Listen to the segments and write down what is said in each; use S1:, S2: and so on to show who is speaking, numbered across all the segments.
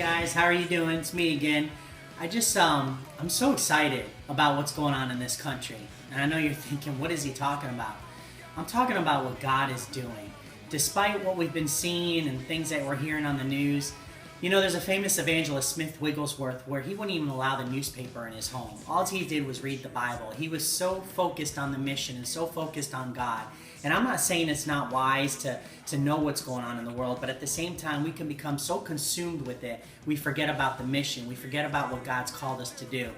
S1: guys, how are you doing? It's me again. I'm so excited about what's going on in this country. And I know you're thinking, what is he talking about? I'm talking about what God is doing. Despite what we've been seeing and things that we're hearing on the news, you know, there's a famous evangelist, Smith Wigglesworth, where he wouldn't even allow the newspaper in his home. All he did was read the Bible. He was so focused on the mission and so focused on God. And I'm not saying it's not wise to know what's going on in the world, but at the same time, we can become so consumed with it, we forget about the mission. We forget about what God's called us to do.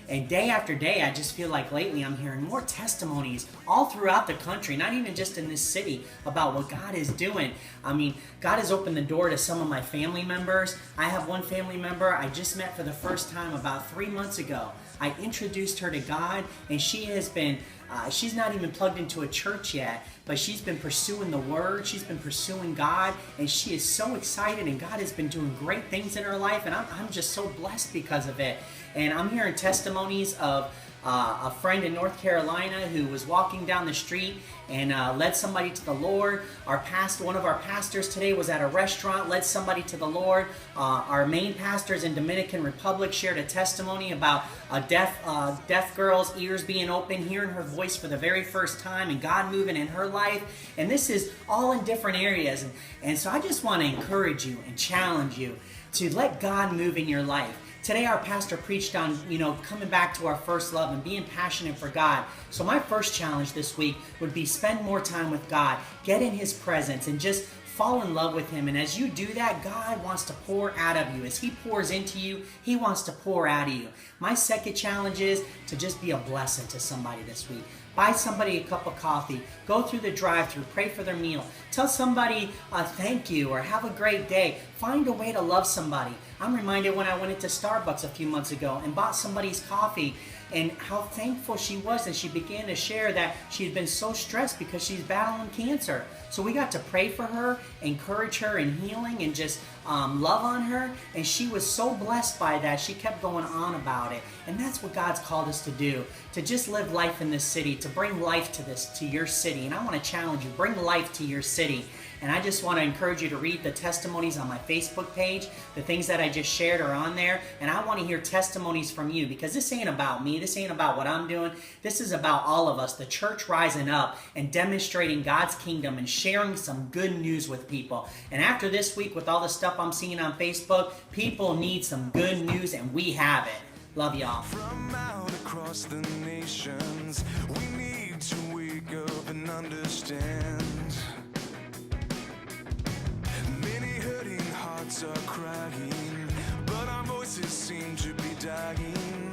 S1: And day after day, I just feel like lately I'm hearing more testimonies all throughout the country, not even just in this city, about what God is doing. I mean, God has opened the door to some of my family members. I have one family member I just met for the first time about 3 months ago. I introduced her to God, and she has been, she's not even plugged into a church yet, but she's been pursuing the Word, she's been pursuing God, and she is so excited, and God has been doing great things in her life, and I'm just so blessed because of it. And I'm hearing testimonies of a friend in North Carolina who was walking down the street and led somebody to the Lord. One of our pastors today was at a restaurant, led somebody to the Lord. Our main pastors in Dominican Republic shared a testimony about a deaf girl's ears being open, hearing her voice for the very first time, and God moving in her life. And this is all in different areas. And so I just want to encourage you and challenge you to let God move in your life. Today our pastor preached on, coming back to our first love and being passionate for God. So my first challenge this week would be spend more time with God, get in His presence, and just fall in love with Him. And as you do that, God wants to pour out of you. As He pours into you, He wants to pour out of you. My second challenge is to just be a blessing to somebody this week. Buy somebody a cup of coffee. Go through the drive-thru. Pray for their meal. Tell somebody thank you or have a great day. Find a way to love somebody. I'm reminded when I went into Starbucks a few months ago and bought somebody's coffee and how thankful she was, and she began to share that she had been so stressed because she's battling cancer. So we got to pray for her, encourage her in healing, and just love on her, and she was so blessed by that. She kept going on about it, and that's what God's called us to do, to just live life in this city, to bring life to your city. And I want to challenge you, bring life to your city. And I just want to encourage you to read the testimonies on my Facebook page. The things that I just shared are on there. And I want to hear testimonies from you, because this ain't about me. This ain't about what I'm doing. This is about all of us, the church rising up and demonstrating God's kingdom and sharing some good news with people. And after this week, with all the stuff I'm seeing on Facebook, people need some good news, and we have it. Love y'all.
S2: From out across the nations, we need to wake up and understand. Many hurting hearts are crying, but our voices seem to be dying.